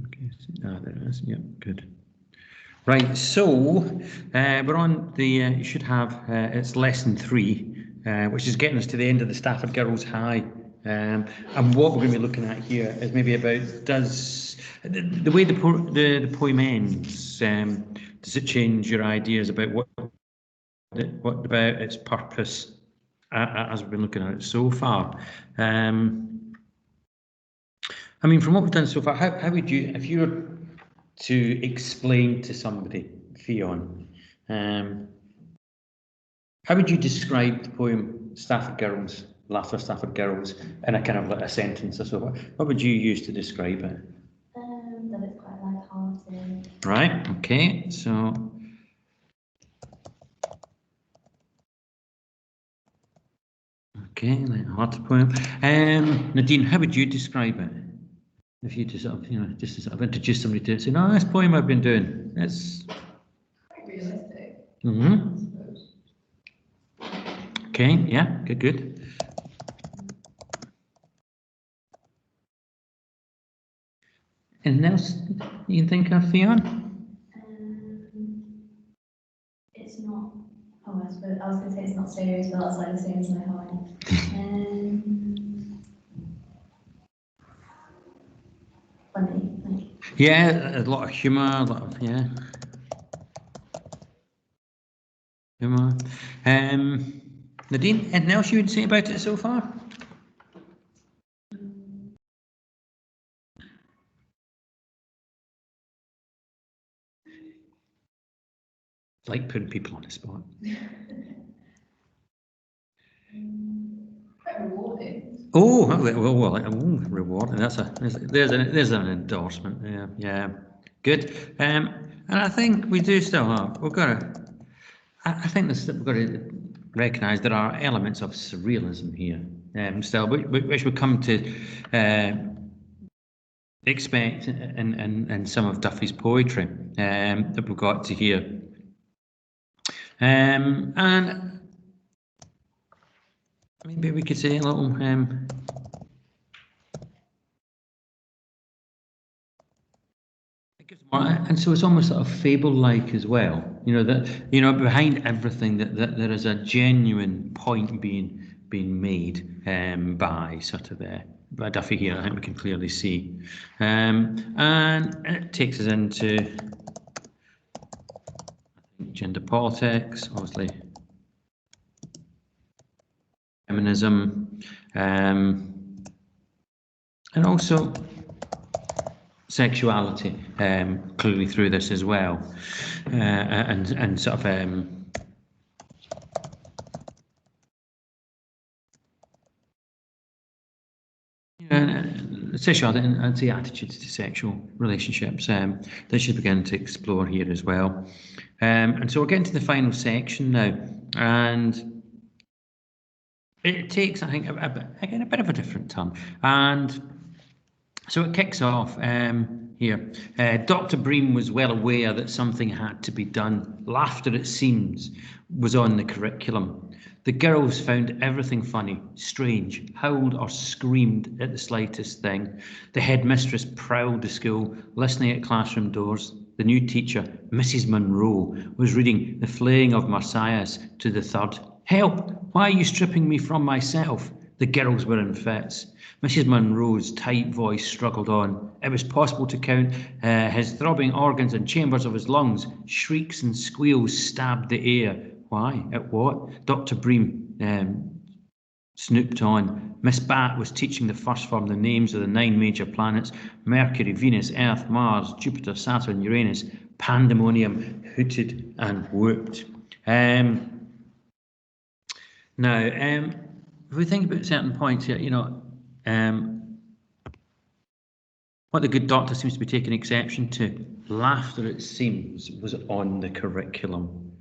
Okay, there it is. Yep, good. Right, so we're on the, you should have, it's lesson 3, which is getting us to the end of the Stafford Girls High. And what we're going to be looking at here is maybe about, does the way the poem ends, does it change your ideas about what about its purpose as we've been looking at it so far? I mean, from what we've done so far, how would you, if you were to explain to somebody, Fionn, how would you describe the poem Stafford Girls, Laughter Stafford Girls, in a kind of like a sentence or so? What would you use to describe it? That it's quite light-hearted. Right, okay, so. Okay, light-hearted poem. Nadine, how would you describe it? If you just sort of, just to sort of introduce somebody to it, say, no, this poem I've been doing, it's quite realistic. Okay, yeah, good. Anything else you can think of, Fionn? It's not, I was going to say it's not serious, but that's like the same as my heart. Funny. Yeah, a lot of humour, humour. Nadine, anything else you would say about it so far? Like putting people on the spot. Quite rewarding. Oh, rewarding. There's an endorsement. Yeah, good. And I think we do still have. We've got to. I think we've got to recognise there are elements of surrealism here, still, which we come to expect in some of Duffy's poetry that we've got to hear. And maybe we could say a little. And so it's almost sort of fable-like as well. That behind everything that there is a genuine point being made by sort of by Duffy here. I think we can clearly see, and it takes us into gender politics, obviously, feminism, and also sexuality clearly through this as well, and sort of sexuality and the attitudes to sexual relationships that she's beginning to explore here as well. And so we're getting to the final section now, and it takes, I think, again a bit of a different turn. And so it kicks off here. Dr. Bream was well aware that something had to be done. Laughter, it seems, was on the curriculum. The girls found everything funny, strange, howled or screamed at the slightest thing. The headmistress prowled the school, listening at classroom doors. The new teacher, Mrs. Munro, was reading The Flaying of Marsyas to the third. Help! Why are you stripping me from myself? The girls were in fits. Mrs. Munro's tight voice struggled on. It was possible to count his throbbing organs and chambers of his lungs. Shrieks and squeals stabbed the air. Why? At what? Dr. Bream snooped on. Miss Bat was teaching the first form the names of the 9 major planets: Mercury, Venus, Earth, Mars, Jupiter, Saturn, Uranus. Pandemonium hooted and whooped. Now, if we think about certain points here, what the good doctor seems to be taking exception to, laughter, it seems, was on the curriculum.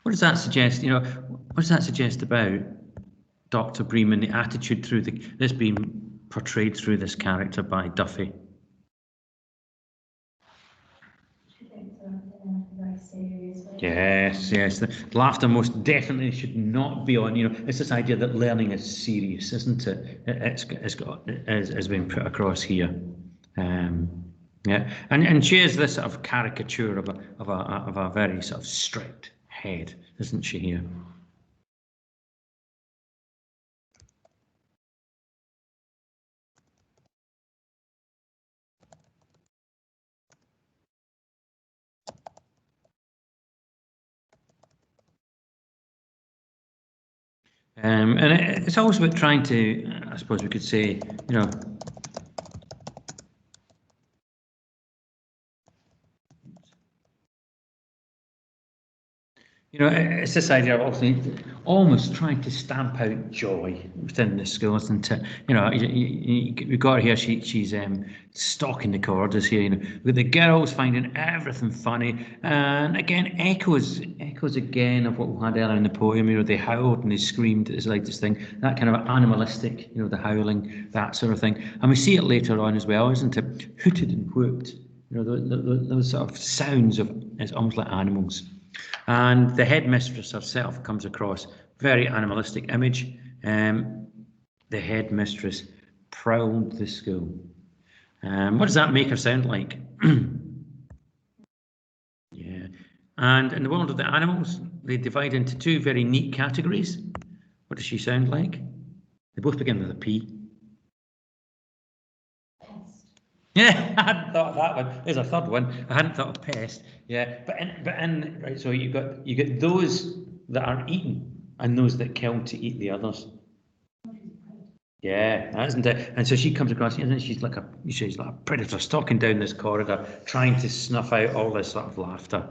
What does that suggest? What does that suggest about Dr. Bream and the attitude through this being portrayed through this character by Duffy? I think so, in a very serious way. Yes, yes. The laughter most definitely should not be on. It's this idea that learning is serious, isn't it? Has been put across here. Yeah, and she is this sort of caricature of a very sort of strict head, isn't she here? And it's always about trying to, I suppose we could say, it's this idea of also almost trying to stamp out joy within the schools, isn't it? We've got here. She's stalking the corridors here. With the girls finding everything funny, and again echoes again of what we had earlier in the poem. They howled and they screamed. It's like this thing, that kind of animalistic. The howling, that sort of thing, and we see it later on as well, isn't it? Hooted and whooped. Those sort of sounds of, it's almost like animals. And the headmistress herself comes across very animalistic image. The headmistress prowled the school. What does that make her sound like? Yeah. And in the world of the animals, they divide into two very neat categories. What does she sound like? They both begin with a P. Yeah, I hadn't thought of that one. There's a third one. I hadn't thought of pest. Yeah, but right. So you get those that are eaten and those that kill to eat the others. Yeah, isn't it? And so she comes across, and she's like a predator stalking down this corridor, trying to snuff out all this sort of laughter.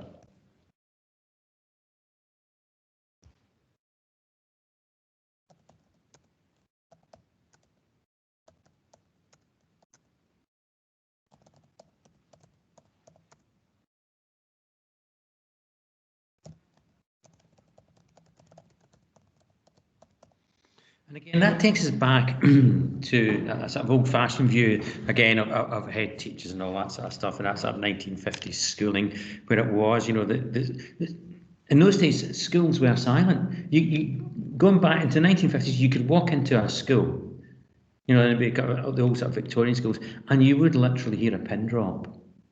And again, that takes us back to a sort of old-fashioned view, again, of head teachers and all that sort of stuff, and that sort of 1950s schooling, where it was, in those days, schools were silent. You going back into the 1950s, you could walk into a school, and it'd be the old sort of Victorian schools, and you would literally hear a pin drop.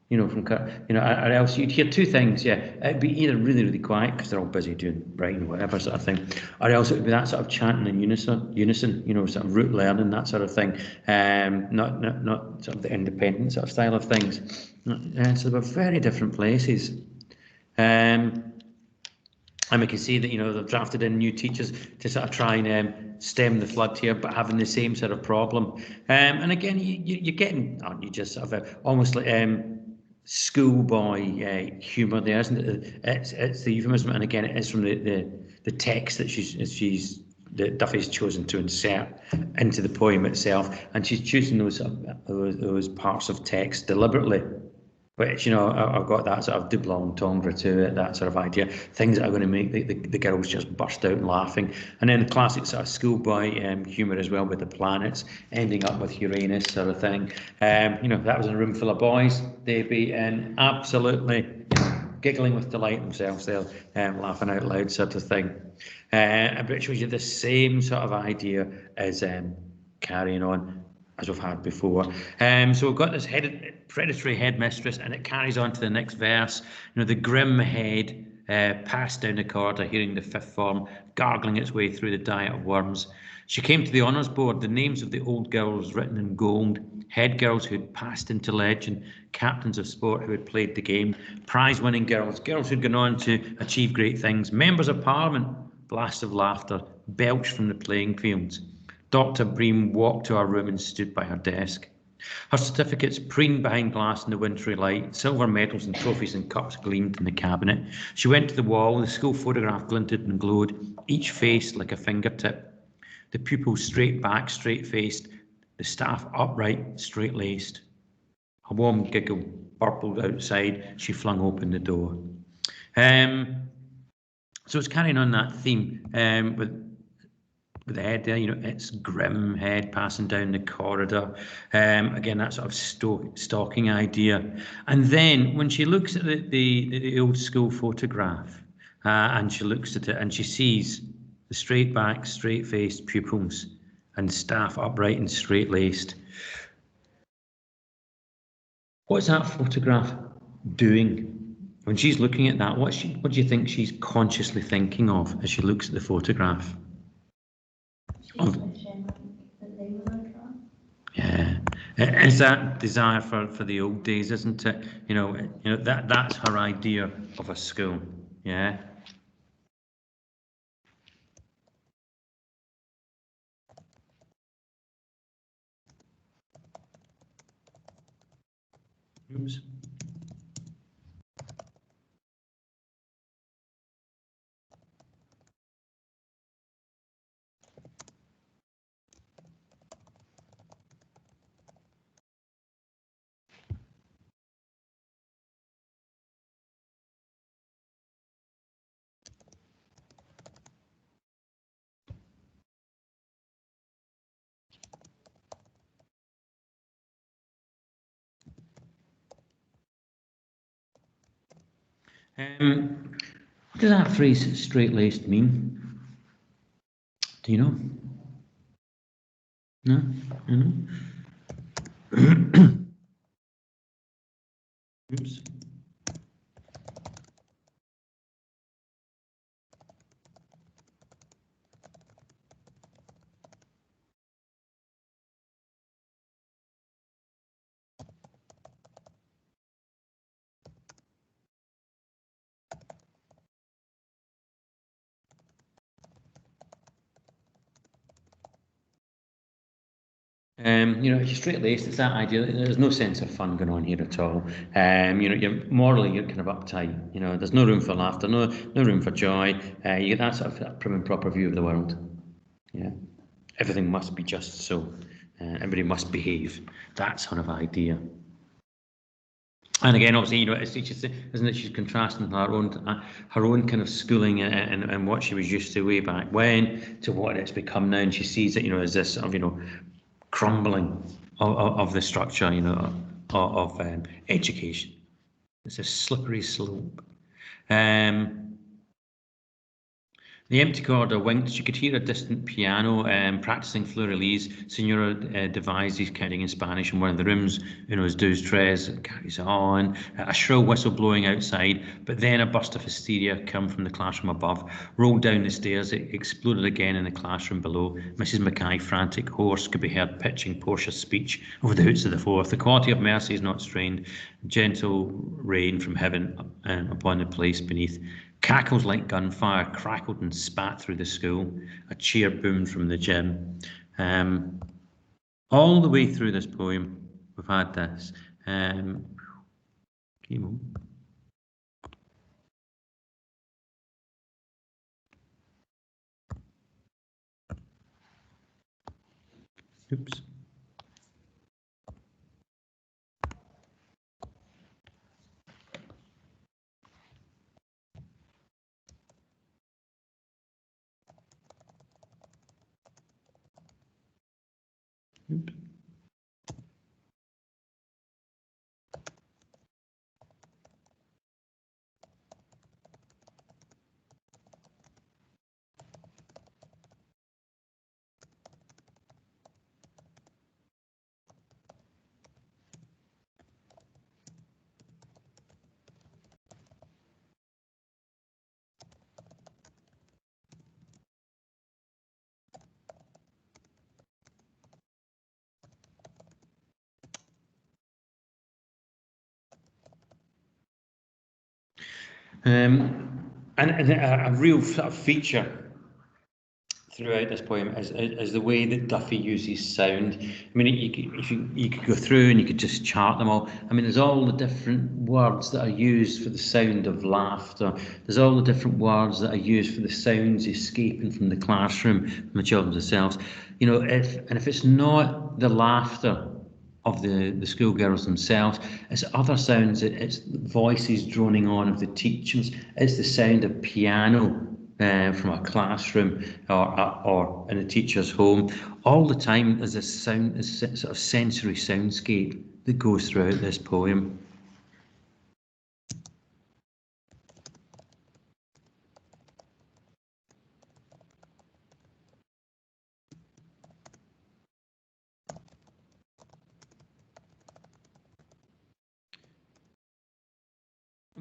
Or else you'd hear two things. Yeah, it'd be either really, really quiet because they're all busy doing writing or whatever sort of thing, or else it would be that sort of chanting in unison, sort of rote learning, that sort of thing. Not sort of the independent sort of style of things. So they were very different places. And we can see that they've drafted in new teachers to sort of try and stem the flood here, but having the same sort of problem. And again, you're getting, aren't you, just sort of almost like schoolboy humour there, isn't it? It's the euphemism, and again, it is from the text that Duffy's chosen to insert into the poem itself, and she's choosing those parts of text deliberately, which I've got that sort of double entendre to it, that sort of idea, things that are going to make the girls just burst out laughing, and then the classic sort of schoolboy humour as well, with the planets ending up with Uranus sort of thing. If that was in a room full of boys, they'd be absolutely giggling with delight themselves. They're laughing out loud sort of thing. But shows you the same sort of idea as carrying on as we've had before. So we've got this predatory headmistress, and it carries on to the next verse. The grim head passed down the corridor, hearing the fifth form gargling its way through the diet of worms. She came to the honours board, the names of the old girls written in gold, head girls who had passed into legend, captains of sport who had played the game, prize-winning girls who'd gone on to achieve great things, members of parliament. Blasts of laughter belched from the playing fields. Dr. Bream walked to her room and stood by her desk. Her certificates preened behind glass in the wintry light. Silver medals and trophies and cups gleamed in the cabinet. She went to the wall. The school photograph glinted and glowed, each face like a fingertip. The pupils straight back, straight-faced. The staff upright, straight-laced. A warm giggle burbled outside. She flung open the door. So it's carrying on that theme with with the head there, you know, its grim head passing down the corridor. Again, that sort of stalking idea. And then when she looks at the old school photograph, and she looks at it and she sees the straight back, straight faced pupils and staff upright and straight laced. What's that photograph doing? When she's looking at that, what do you think she's consciously thinking of as she looks at the photograph? Yeah, it's that desire for the old days, isn't it? You know that's her idea of a school. Yeah. Oops. What does that phrase "straight-laced" mean? Do you know? No? Oops. You know, straight-laced, it's that idea. There's no sense of fun going on here at all. You know, you're kind of uptight. You know, there's no room for laughter, no room for joy. You get that sort of that prim and proper view of the world. Yeah, everything must be just so. Everybody must behave. That sort of idea. And again, obviously, you know, it's just, isn't it? She's contrasting her own kind of schooling and what she was used to way back when to what it's become now, and she sees it, you know, as this sort of, you know, crumbling of the structure, you know, of education. It's a slippery slope. The empty corridor winked. She could hear a distant piano practicing Fleur-Elise. Senora devised these counting in Spanish in one of the rooms. Unos, dos, tres, carries on. A shrill whistle blowing outside, but then a burst of hysteria come from the classroom above, rolled down the stairs. It exploded again in the classroom below. Mrs. Mackay, frantic, hoarse, could be heard pitching Portia's speech over the hoots of the fourth. The quality of mercy is not strained. Gentle rain from heaven upon the place beneath. Cackles like gunfire crackled and spat through the school. A cheer boomed from the gym. All the way through this poem, we've had this. Oops. Oops. And a real sort of feature throughout this poem is the way that Duffy uses sound. I mean, you could go through and you could just chart them all. I mean, there's all the different words that are used for the sound of laughter. There's all the different words that are used for the sounds escaping from the classroom, from the children themselves. You know, if it's not the laughter of the schoolgirls themselves, it's other sounds. It's voices droning on of the teachers. It's the sound of piano from a classroom or in a teacher's home. All the time there's a sound, a sort of sensory soundscape that goes throughout this poem.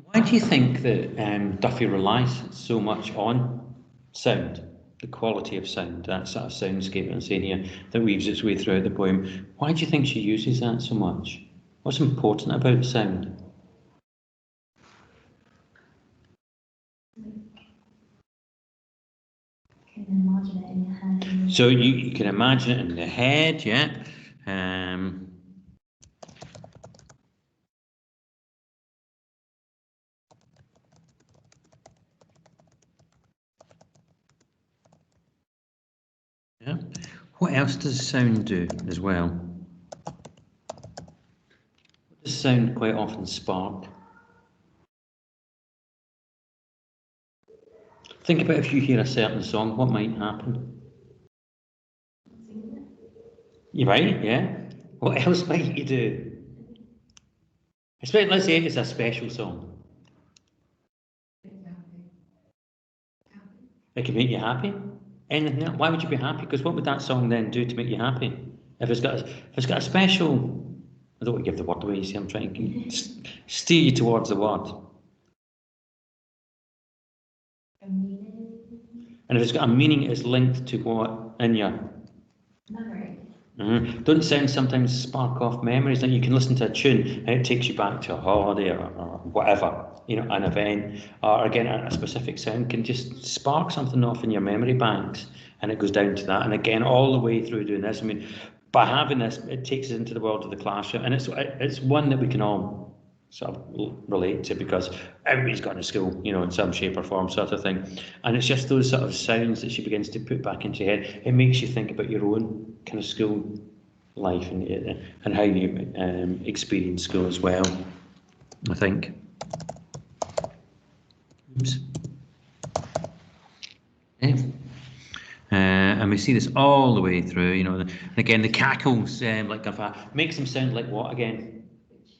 Why do you think that Duffy relies so much on sound, the quality of sound, that sort of soundscape I'm saying here, that weaves its way throughout the poem? Why do you think she uses that so much? What's important about sound? You can imagine it in your head. So you can imagine it in the head, yeah. Yeah. What else does sound do as well? What does sound quite often spark? Think about if you hear a certain song, what might happen? You might, yeah. What else might you do? Let's say it's a special song. It can make you happy. Anything else? Why would you be happy? Because what would that song then do to make you happy? If it's got a special, I don't want to give the word away. You see, I'm trying to steer you towards the word. A meaning. And if it's got a meaning, it's linked to what in your Memory. Don't sound sometimes spark off memories that you can listen to a tune and it takes you back to a holiday or whatever, an event, or again a specific sound can just spark something off in your memory banks, and it goes down to that. And again, all the way through doing this, I mean, by having this, it takes us into the world of the classroom, and it's one that we can all sort of relate to because everybody's gone to school, in some shape or form, sort of thing. And it's just those sort of sounds that she begins to put back into your head. It makes you think about your own kind of school life and how you experience school as well, I think. Oops. Yeah. And we see this all the way through, and again, the cackles, makes them sound like what again?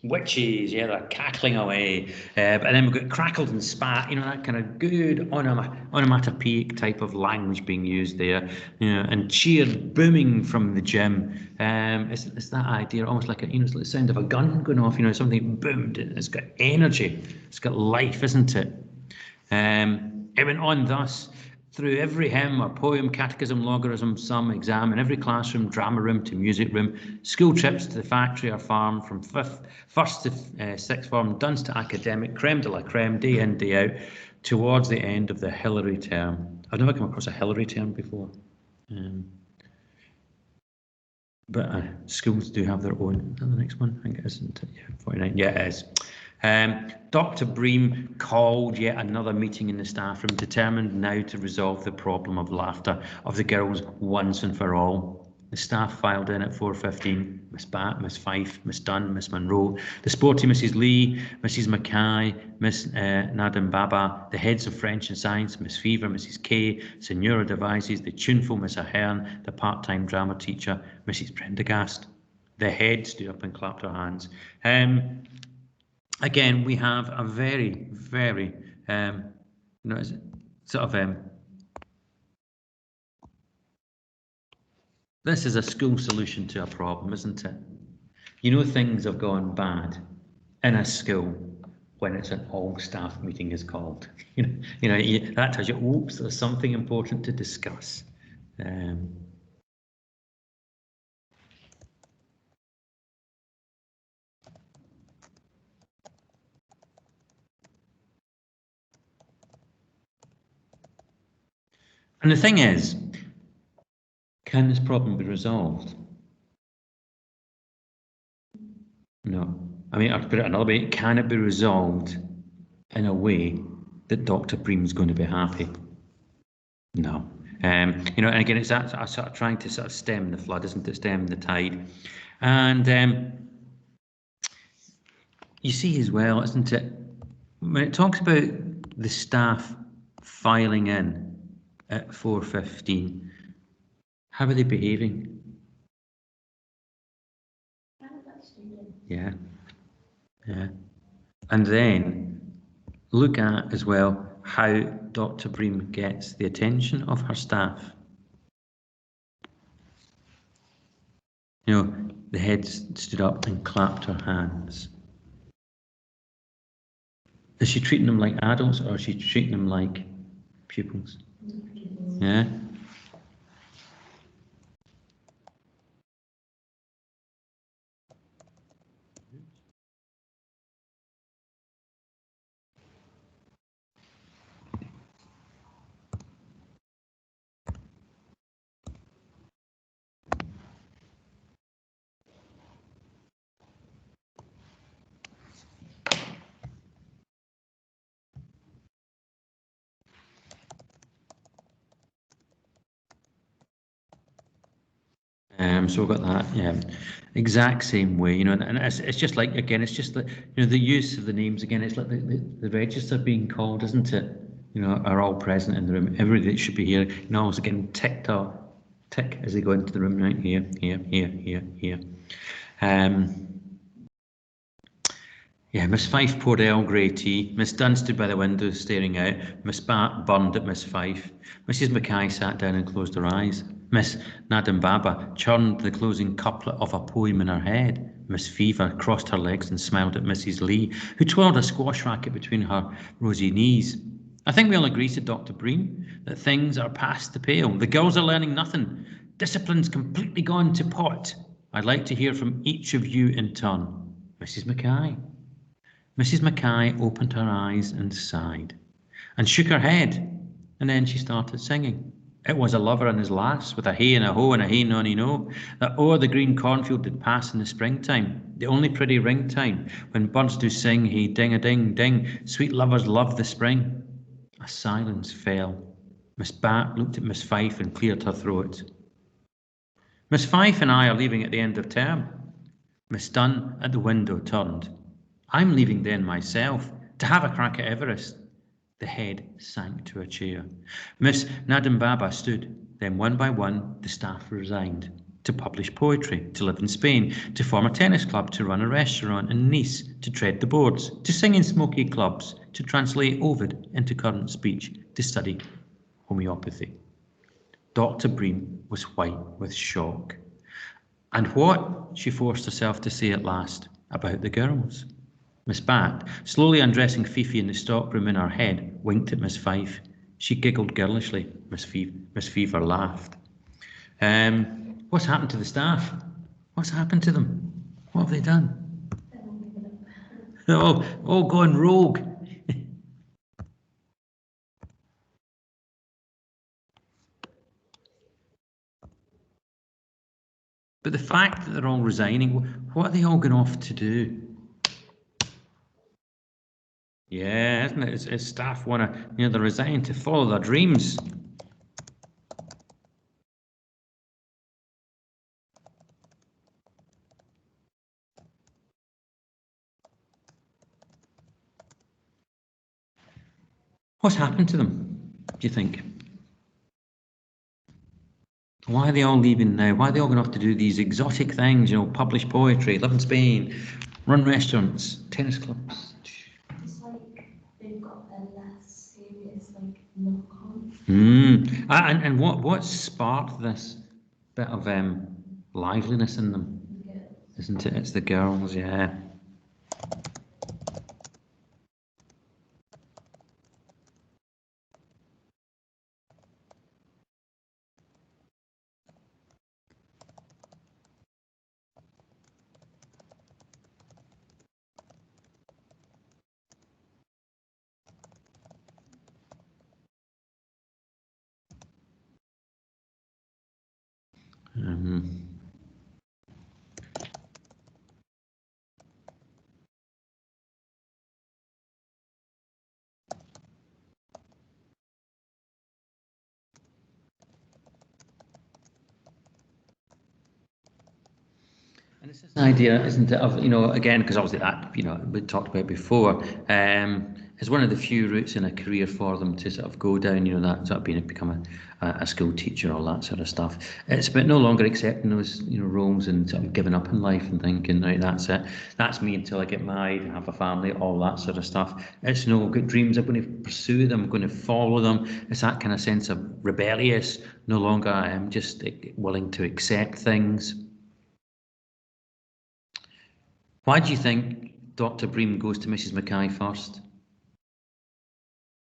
Witches, yeah, they're cackling away. And then we've got crackled and spat, that kind of good onomatopoeic type of language being used there, and cheered booming from the gym. It's that idea, almost like it's like the sound of a gun going off, something boomed. It's got energy, it's got life, isn't it? It went on thus. Through every hymn or poem, catechism, logarithm, sum, exam, in every classroom, drama room to music room, school trips to the factory or farm, from first to sixth form, dunce to academic, creme de la creme, day in, day out, towards the end of the Hillary term. I've never come across a Hillary term before. But schools do have their own. Is that the next one? I think it is, isn't it? Yeah, 49. Yeah, it is. Dr. Bream called yet another meeting in the staff room, determined now to resolve the problem of laughter of the girls once and for all. The staff filed in at 4:15. Miss Batt, Miss Fife, Miss Dunn, Miss Monroe, the sporty Mrs. Lee, Mrs. Mackay, Miss Nadim Baba, the heads of French and Science, Miss Fever, Mrs. Kay, Senora Devises, the tuneful Miss Ahern, the part-time drama teacher, Mrs. Prendergast. The heads stood up and clapped their hands. Again, we have a very, very, this is a school solution to a problem, isn't it? Things have gone bad in a school when it's an all-staff meeting is called. That tells you, oops, there's something important to discuss. And the thing is, can this problem be resolved? No. I mean, I'll put it another way. Can it be resolved in a way that Dr. Bream's going to be happy? No. And again, it's that sort of trying to sort of stem the flood, isn't it? Stem the tide. And you see as well, isn't it? When it talks about the staff filing in at 4:15. How are they behaving? Yeah, yeah. And then look at as well how Dr. Bream gets the attention of her staff. You know, the head stood up and clapped her hands. Is she treating them like adults, or is she treating them like pupils? Yeah. So we've got that, yeah, exact same way, you know, and it's just like, again, it's just the, you know, the use of the names again. It's like the register being called, isn't it? You know, are all present in the room. Everybody that should be here, you know, is getting ticked off, tick as they go into the room. Right here, here, here, here, here. Yeah, Miss Fife poured Earl Grey tea. Miss Dunn stood by the window staring out. Miss Bat burned at Miss Fife. Mrs. Mackay sat down and closed her eyes. Miss Nadambaba churned the closing couplet of a poem in her head. Miss Fever crossed her legs and smiled at Mrs. Lee, who twirled a squash racket between her rosy knees. I think we all agree, said Dr. Bream, that things are past the pale. The girls are learning nothing. Discipline's completely gone to pot. I'd like to hear from each of you in turn. Mrs. Mackay. Mrs. Mackay opened her eyes and sighed, and shook her head, and then she started singing. It was a lover and his lass, with a hey and a ho and a hey nonny no, that o'er the green cornfield did pass in the springtime, the only pretty ring time, when birds do sing, hey ding a ding ding, sweet lovers love the spring. A silence fell. Miss Bat looked at Miss Fife and cleared her throat. Miss Fife and I are leaving at the end of term. Miss Dunn at the window turned. I'm leaving then myself, to have a crack at Everest. The head sank to a chair. Miss Nadambaba stood. Then one by one the staff resigned. To publish poetry, to live in Spain, to form a tennis club, to run a restaurant in Nice, to tread the boards, to sing in smoky clubs, to translate Ovid into current speech, to study homeopathy. Dr. Bream was white with shock. And what, she forced herself to say at last, about the girls? Miss Bat, slowly undressing Fifi in the stockroom in her head, winked at Miss Fife. She giggled girlishly. Miss Fever laughed. What's happened to the staff? What's happened to them? What have they done? Oh, gone rogue. But the fact that they're all resigning, what are they all going off to do? Yeah, isn't it? It's staff want to, you know, they're resigning to follow their dreams. What's happened to them, do you think? Why are they all leaving now? Why are they all going to have to do these exotic things, you know, publish poetry, live in Spain, run restaurants, tennis clubs? It's like they've got a less serious, like, look on. And what sparked this bit of liveliness in them, isn't it? It's the girls, yeah. Um, And it's this idea, isn't it, of, again, because obviously that, we talked about before, is one of the few routes in a career for them to sort of go down, that sort of become a school teacher, all that sort of stuff. It's about no longer accepting those, roles and sort of giving up in life and thinking, right, that's it. That's me until I get married and have a family, all that sort of stuff. It's I've got dreams, I'm going to pursue them, I'm going to follow them. It's that kind of sense of rebellious, no longer just willing to accept things. Why do you think Dr. Bream goes to Mrs. Mackay first?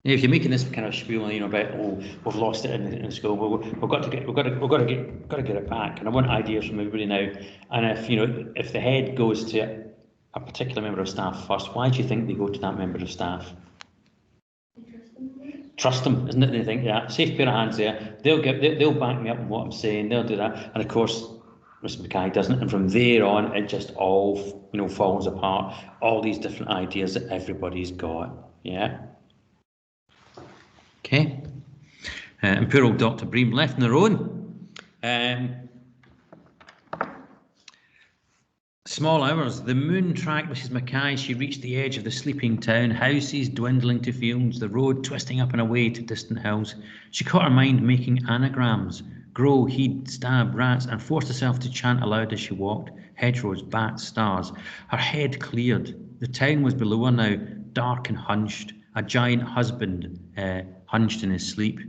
If you're making this kind of spiel, about we've lost it in school, we've got to get it back, and I want ideas from everybody now. And if the head goes to a particular member of staff first, why do you think they go to that member of staff? Trust them, isn't it? They think, yeah, safe pair of hands there. They'll back me up in what I'm saying. They'll do that, and of course, Mrs. Mackay doesn't, and from there on, it just all falls apart. All these different ideas that everybody's got, yeah. Okay, and poor old Dr. Bream left on their own. Small hours. The moon tracked Mrs. Mackay. She reached the edge of the sleeping town, houses dwindling to fields, the road twisting up and away to distant hills. She caught her mind making anagrams. Grow, heed, stab, rats, and forced herself to chant aloud as she walked. Hedgerows, bats, stars. Her head cleared. The town was below her now, dark and hunched. A giant husband hunched in his sleep.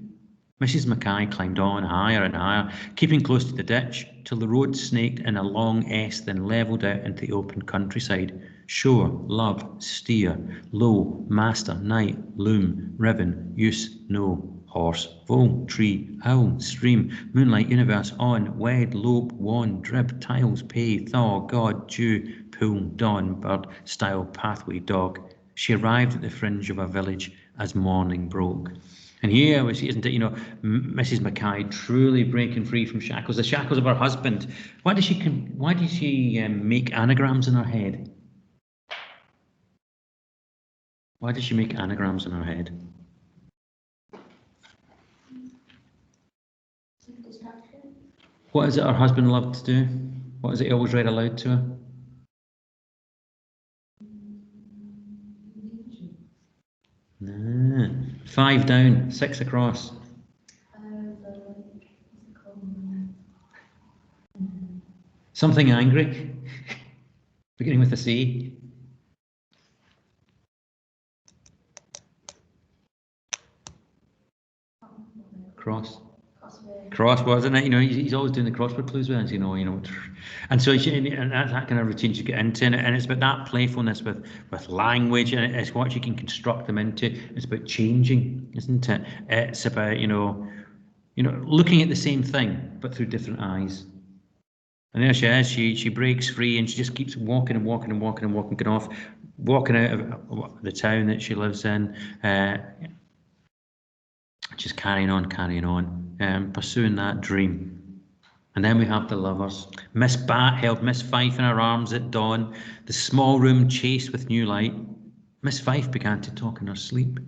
Mrs. Mackay climbed on higher and higher, keeping close to the ditch, till the road snaked in a long S, then levelled out into the open countryside. Shore, love, steer, low, master, night, loom, ribbon, use, no. Horse, vole, tree, owl, stream, moonlight, universe, on, wed, lobe, wand, drib, tiles, pay, thaw, god, dew, pool, dawn, bird, stile, pathway, dog. She arrived at the fringe of a village as morning broke. And here we see, isn't it, Mrs. Mackay truly breaking free from shackles, the shackles of her husband. Why does she make anagrams in her head? Why does she make anagrams in her head? What is it her husband loved to do? What is it he always read aloud to her? Nah. 5 down, 6 across. Something angry, beginning with a C. Cross, wasn't it? He's always doing the crossword clues with us, and so and that's that kind of routine you get into, and it's about that playfulness with language, and it's what you can construct them into. It's about changing, isn't it? It's about looking at the same thing but through different eyes. And there she is. She breaks free, and she just keeps walking, getting off, walking out of the town that she lives in. Just carrying on, pursuing that dream. And then we have the lovers. Miss Bat held Miss Fife in her arms at dawn, the small room chased with new light. Miss Fife began to talk in her sleep.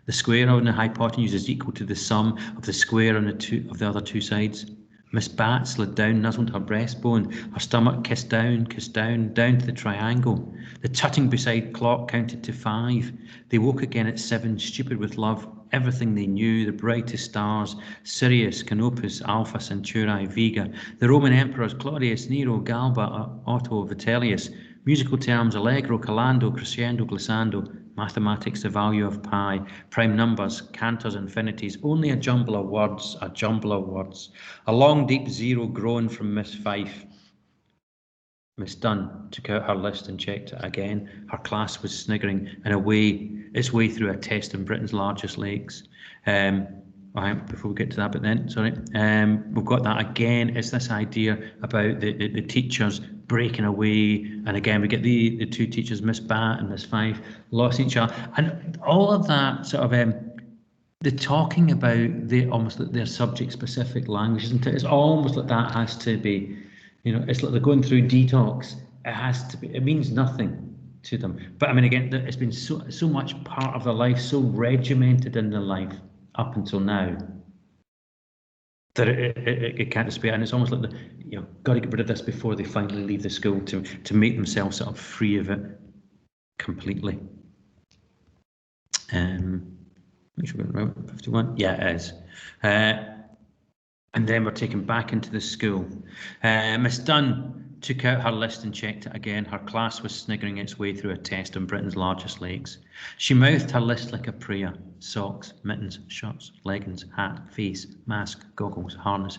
The square on the hypotenuse is equal to the sum of the square on the other two sides. Miss Bat slid down, nuzzled her breastbone. Her stomach kissed down to the triangle. The tutting beside clock counted to 5. They woke again at 7, stupid with love. Everything they knew, the brightest stars, Sirius, Canopus, Alpha Centauri, Vega, the Roman emperors, Claudius, Nero, Galba, Otto, Vitellius, musical terms, allegro, calando, crescendo, glissando, mathematics, the value of pi, prime numbers, cantors, infinities, only a jumble of words, A long deep zero groan from Miss Fife. Miss Dunn took out her list and checked it again. Her class was sniggering its way through a test in Britain's largest lakes. Before we get to that, we've got that again. It's this idea about the teachers breaking away, and again we get the two teachers, Miss Bat and Miss Fife, lost each other, and all of that sort of the talking about almost their subject-specific language, isn't it? It's almost like that has to be. It's like they're going through detox. It has to be. It means nothing to them. But I mean, again, it's been so much part of their life, so regimented in their life up until now. that it can't disappear, and it's almost like got to get rid of this before they finally leave the school to make themselves sort of free of it completely. Make sure we're about 51. Yeah, it is. And then we're taken back into the school. Miss Dunn took out her list and checked it again. Her class was sniggering its way through a test on Britain's largest lakes. She mouthed her list like a prayer. Socks, mittens, shirts, leggings, hat, face, mask, goggles, harness,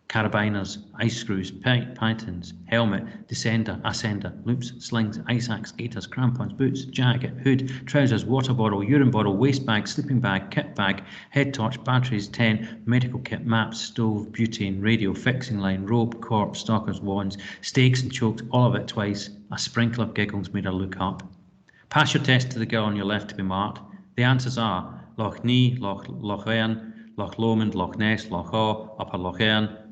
carabiners, ice screws, pythons, helmet, descender, ascender, loops, slings, ice axe, gaiters, crampons, boots, jacket, hood, trousers, water bottle, urine bottle, waste bag, sleeping bag, kit bag, head torch, batteries, tent, medical kit, maps, stove, butane, radio, fixing line, rope, cork, stalkers, wands, stakes and choked, all of it twice. A sprinkle of giggles made her look up. Pass your test to the girl on your left to be marked. The answers are Loch Nee, Loch Earn, Loch Lomond, Loch Ness, Loch Awe, Upper Loch Earn.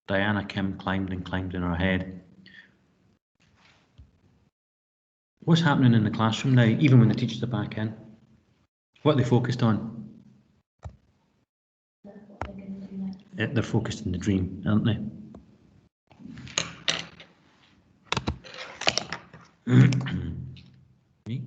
Diana Kim climbed and climbed in her head. What's happening in the classroom now, even when the teachers are back in? What are they focused on? They're focused on the dream, aren't they? Me?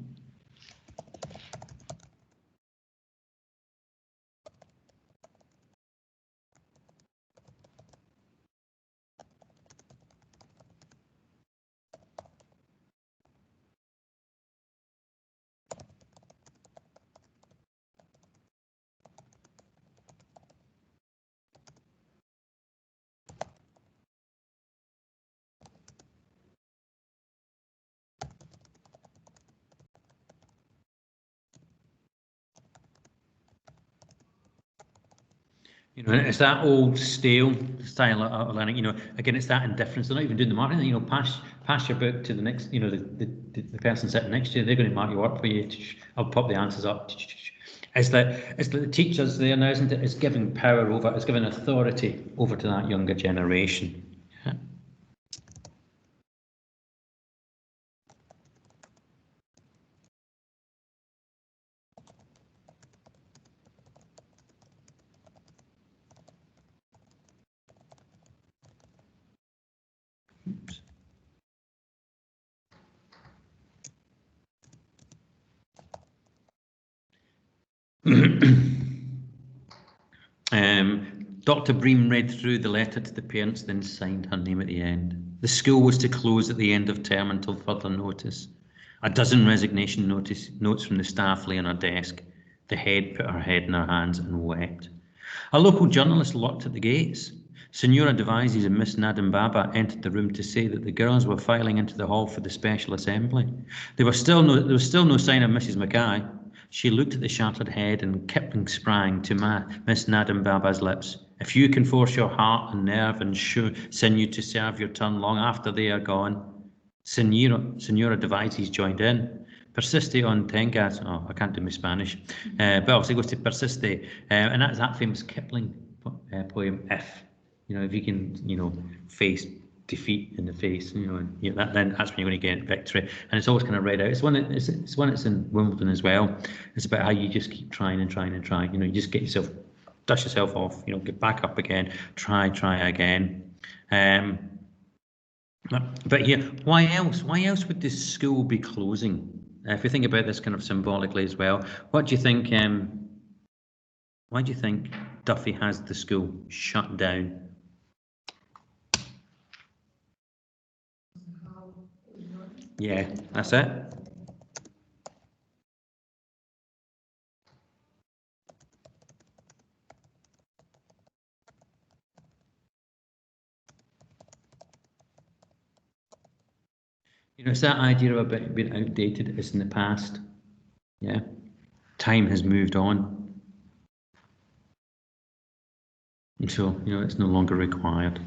It's that old stale style of learning. Again, it's that indifference. They're not even doing the marking. Pass your book to the next. The person sitting next to you. They're going to mark your work for you. I'll pop the answers up. It's that the teachers there now, isn't it? It's giving power over. It's giving authority over to that younger generation. Oops. Dr. Bream read through the letter to the parents, then signed her name at the end. The school was to close at the end of term until further notice. A dozen resignation notes from the staff lay on her desk. The head put her head in her hands and wept. A local journalist looked at the gates. Senora Devises and Miss Nadim Baba entered the room to say that the girls were filing into the hall for the special assembly. There was still no sign of Mrs. Mackay. She looked at the shattered head and Kipling sprang to Miss Nadim Baba's lips. If you can force your heart and nerve and sinew to serve your turn long after they are gone. Senora Devises joined in. Persiste on tengas. Oh, I can't do my Spanish. But obviously it goes to persiste. And that's that famous Kipling poem, if you can, face defeat in the face, then that's when you're going to get victory. And it's always kind of read out. It's one that's in Wimbledon as well. It's about how you just keep trying and trying and trying. You just get yourself, dust yourself off. Get back up again. Try again. But yeah, why else? Why else would this school be closing? If you think about this kind of symbolically as well, what do you think? Why do you think Duffy has the school shut down? Yeah, that's it. It's that idea about being outdated is in the past. Yeah, time has moved on. And so, it's no longer required.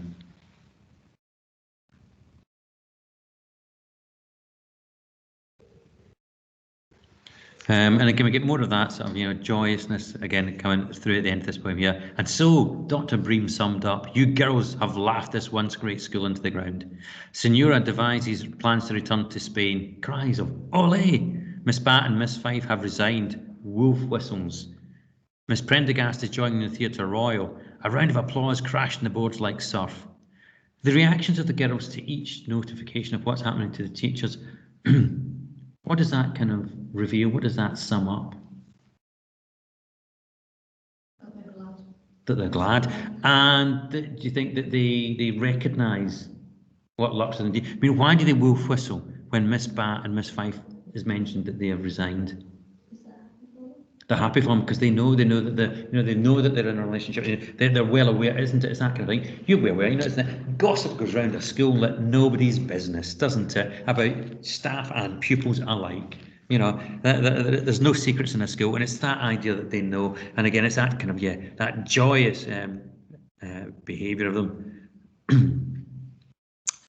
And again, we get more of that sort of, joyousness again coming through at the end of this poem here. And so, Dr. Bream summed up, you girls have laughed this once great school into the ground. Senora devises plans to return to Spain. Cries of, ole! Miss Bat and Miss Fife have resigned. Wolf whistles. Miss Prendergast is joining the Theatre Royal. A round of applause crashed on the boards like surf. The reactions of the girls to each notification of what's happening to the teachers, what does that kind of reveal? What does that sum up? That they're glad. And do you think that they recognise what Luxon did? I mean, why do they wolf whistle when Miss Bat and Miss Fife is mentioned that they have resigned? They're happy for them because they know that they know that they're in a relationship. They're well aware, isn't it? It's that kind of thing. You're well aware, isn't it? Gossip goes round a school like nobody's business, doesn't it? About staff and pupils alike. There's no secrets in a school, and it's that idea that they know. And again, it's that kind of that joyous behaviour of them.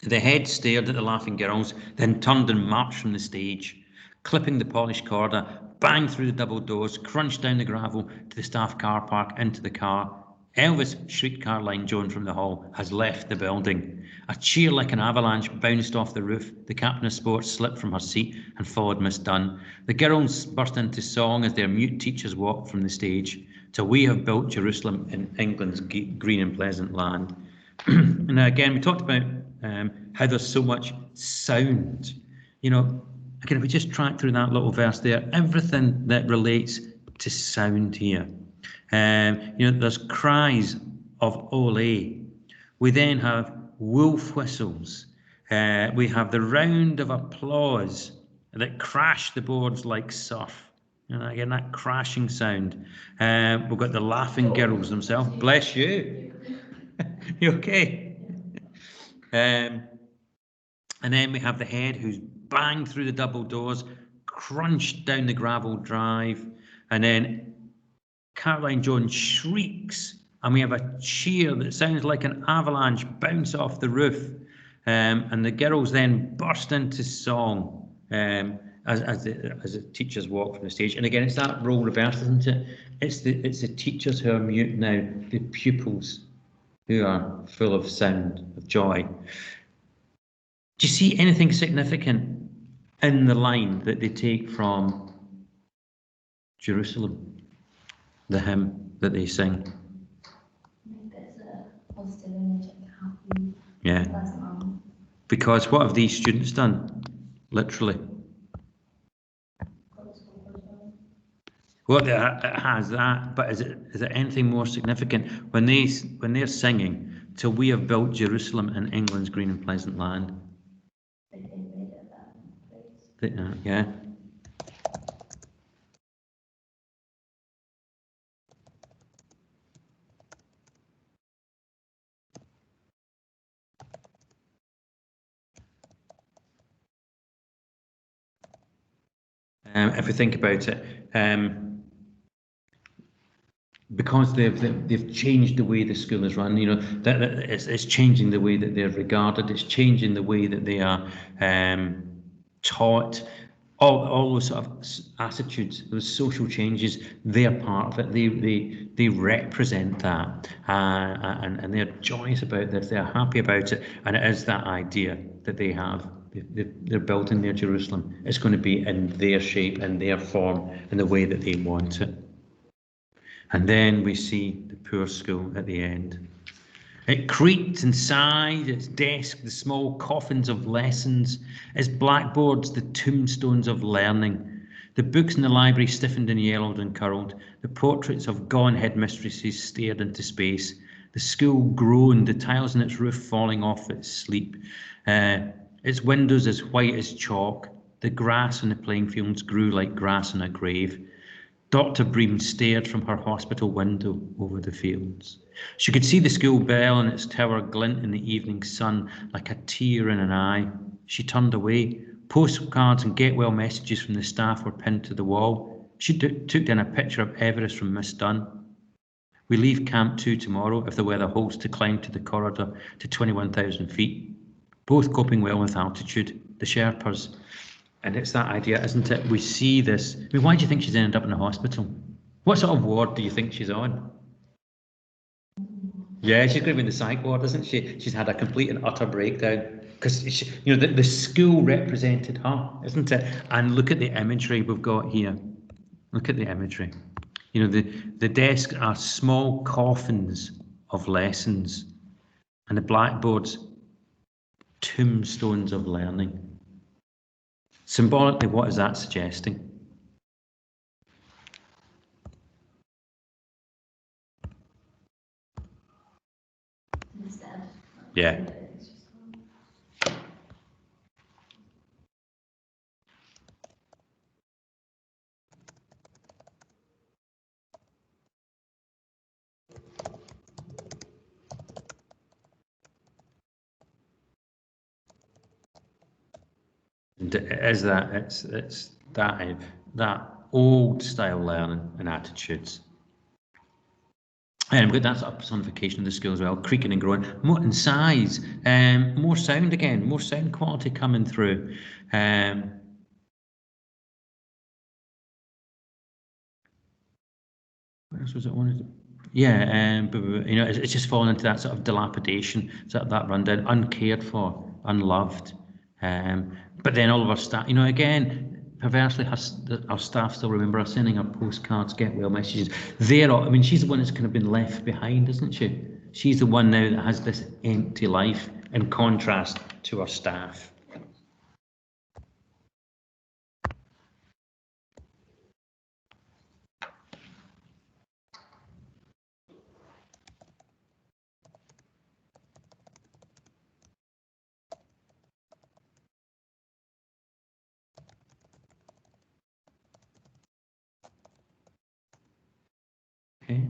The head stared at the laughing girls, then turned and marched from the stage, clipping the polished corridor, banged through the double doors, crunched down the gravel to the staff car park, into the car. Elvis, shrieked Caroline Jones from the hall, has left the building. A cheer like an avalanche bounced off the roof. The captain of sports slipped from her seat and followed Miss Dunn. The girls burst into song as their mute teachers walked from the stage. Till we have built Jerusalem in England's green and pleasant land. And again, we talked about how there's so much sound. Again, if we just track through that little verse there, everything that relates to sound here. There's cries of ole. We then have wolf whistles. We have the round of applause that crash the boards like surf. Again, that crashing sound. We've got the laughing girls themselves. Bless you. You okay? And then we have the head who's banged through the double doors, crunched down the gravel drive, and then Caroline Jones shrieks, and we have a cheer that sounds like an avalanche bounce off the roof, and the girls then burst into song as the teachers walk from the stage. And again, it's that role reversed, isn't it? It's the teachers who are mute now, the pupils who are full of sound, of joy. Do you see anything significant in the line that they take from Jerusalem, the hymn that they sing? It's a positive image, like happy. Yeah. Because what have these students done? Literally. Well, it has that, but is it anything more significant when they're singing till we have built Jerusalem in England's green and pleasant land? Yeah. If we think about it, because they've changed the way the school is run, that it's changing the way that they're regarded. It's changing the way that they are taught. All those sort of attitudes, those social changes, they're part of it. They represent that, and they're joyous about this. They're happy about it, and it is that idea that they have. They're building their Jerusalem. It's going to be in their shape, in their form, in the way that they want it. And then we see the poor school at the end. It creaked and sighed, its desk, the small coffins of lessons, its blackboards, the tombstones of learning. The books in the library stiffened and yellowed and curled. The portraits of gone headmistresses stared into space. The school groaned, the tiles in its roof falling off its sleep. Its windows as white as chalk. The grass in the playing fields grew like grass in a grave. Dr. Bream stared from her hospital window over the fields. She could see the school bell and its tower glint in the evening sun like a tear in an eye. She turned away. Postcards and get well messages from the staff were pinned to the wall. She took down a picture of Everest from Miss Dunn. We leave Camp 2 tomorrow if the weather holds to climb to the corridor to 21,000 feet. Both coping well with altitude, the Sherpas. And it's that idea, isn't it? We see this. I mean, why do you think she's ended up in the hospital? What sort of ward do you think she's on? Yeah, she's going to be in the psych ward, isn't she? She's had a complete and utter breakdown because the school represented her, isn't it? And look at the imagery we've got here. Look at the imagery. The desks are small coffins of lessons, and the blackboard's tombstones of learning. Symbolically, what is that suggesting? Instead. Yeah. Is that it's that old style learning and attitudes. But that's a personification of the school as well, creaking and growing, more in size, more sound again, more sound quality coming through. What else was it wanted? Yeah, you know, it's just fallen into that sort of dilapidation, sort of that rundown, uncared for, unloved. But then all of our staff, you know, again, perversely, our staff still remember us sending our postcards, get well messages. I mean, she's the one that's kind of been left behind, isn't she? She's the one now that has this empty life in contrast to our staff. Okay.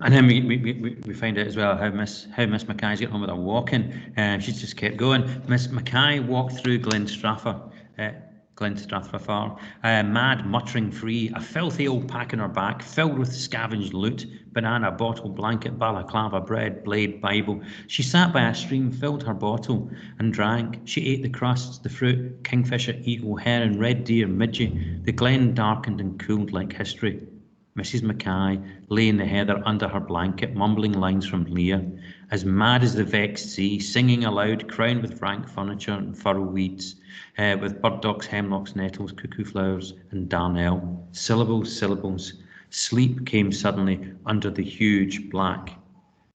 And then we find out as well how Miss Mackay's getting on with her walking. She's just kept going. Miss Mackay walked through Glen Strathar Farm, mad, muttering free, a filthy old pack in her back, filled with scavenged loot, banana, bottle, blanket, balaclava, bread, blade, Bible. She sat by a stream, filled her bottle, and drank. She ate the crusts, the fruit, kingfisher, eagle, heron, red deer, midgie. The glen darkened and cooled like history. Mrs. Mackay lay in the heather under her blanket, mumbling lines from Lear, as mad as the vexed sea, singing aloud, crowned with rank furniture and furrow weeds, with burdocks, hemlocks, nettles, cuckoo flowers, and darnel. Syllables, syllables. Sleep came suddenly under the huge black,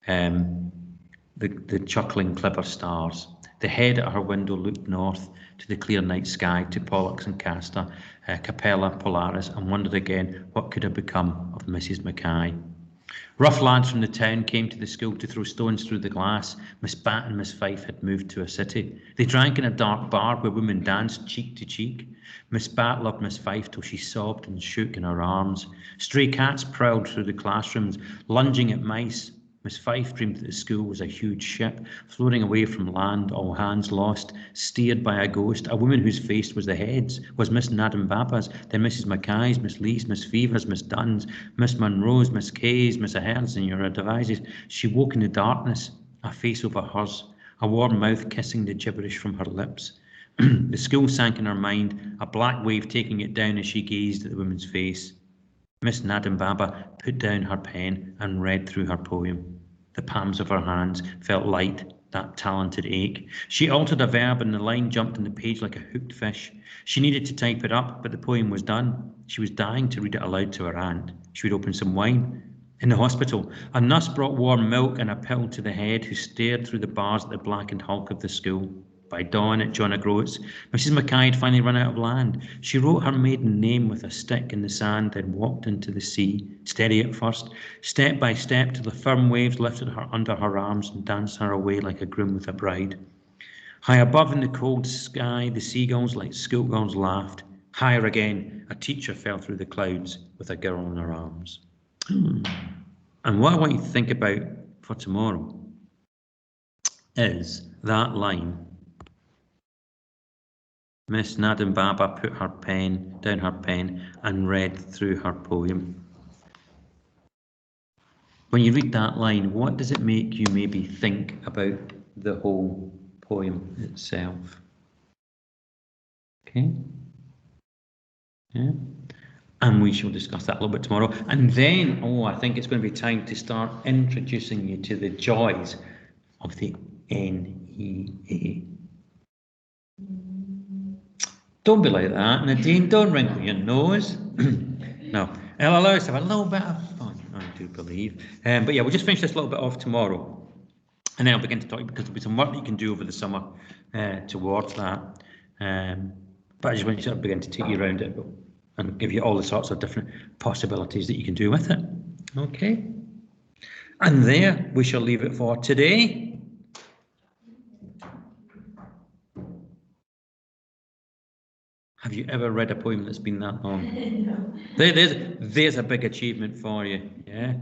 the chuckling clipper stars. The head at her window looked north to the clear night sky, to Pollux and Castor, Capella, Polaris, and wondered again what could have become of Mrs. Mackay. Rough lads from the town came to the school to throw stones through the glass. Miss Bat and Miss Fife had moved to a city. They drank in a dark bar where women danced cheek to cheek. Miss Bat loved Miss Fife till she sobbed and shook in her arms. Stray cats prowled through the classrooms, lunging at mice. Miss Fife dreamed that the school was a huge ship, floating away from land, all hands lost, steered by a ghost. A woman whose face was the head's was Miss Nadam Baba's, then Mrs. Mackay's, Miss Lee's, Miss Fever's, Miss Dunn's, Miss Monroe's, Miss Kay's, Miss Ahern's, and your devices. She woke in the darkness, a face over hers, a warm mouth kissing the gibberish from her lips. The school sank in her mind, a black wave taking it down as she gazed at the woman's face. Miss Nadam Baba put down her pen and read through her poem. The palms of her hands felt light, that talented ache. She altered a verb and the line jumped on the page like a hooked fish. She needed to type it up, but the poem was done. She was dying to read it aloud to her aunt. She would open some wine. In the hospital, a nurse brought warm milk and a pill to the head, who stared through the bars at the blackened hulk of the school. By dawn at John O'Groats, Mrs. Mackay had finally run out of land. She wrote her maiden name with a stick in the sand, then walked into the sea, steady at first, step by step, till the firm waves lifted her under her arms and danced her away like a groom with a bride. High above in the cold sky, the seagulls like schoolgirls laughed. Higher again, a teacher fell through the clouds with a girl in her arms. And what I want you to think about for tomorrow is that line. Miss Nadam Baba put down her pen and read through her poem. When you read that line, what does it make you maybe think about the whole poem itself? Okay. Yeah. And we shall discuss that a little bit tomorrow. And then, I think it's going to be time to start introducing you to the joys of the NEA. Don't be like that, Nadine. Don't wrinkle your nose. No, it'll allow us to have a little bit of fun, I do believe. But yeah, we'll just finish this little bit off tomorrow. And then I'll begin to talk, because there'll be some work that you can do over the summer towards that. But I just want to sort of begin to take you around it and give you all the sorts of different possibilities that you can do with it. Okay. And there we shall leave it for today. Have you ever read a poem that's been that long? No. There's a big achievement for you. Yeah.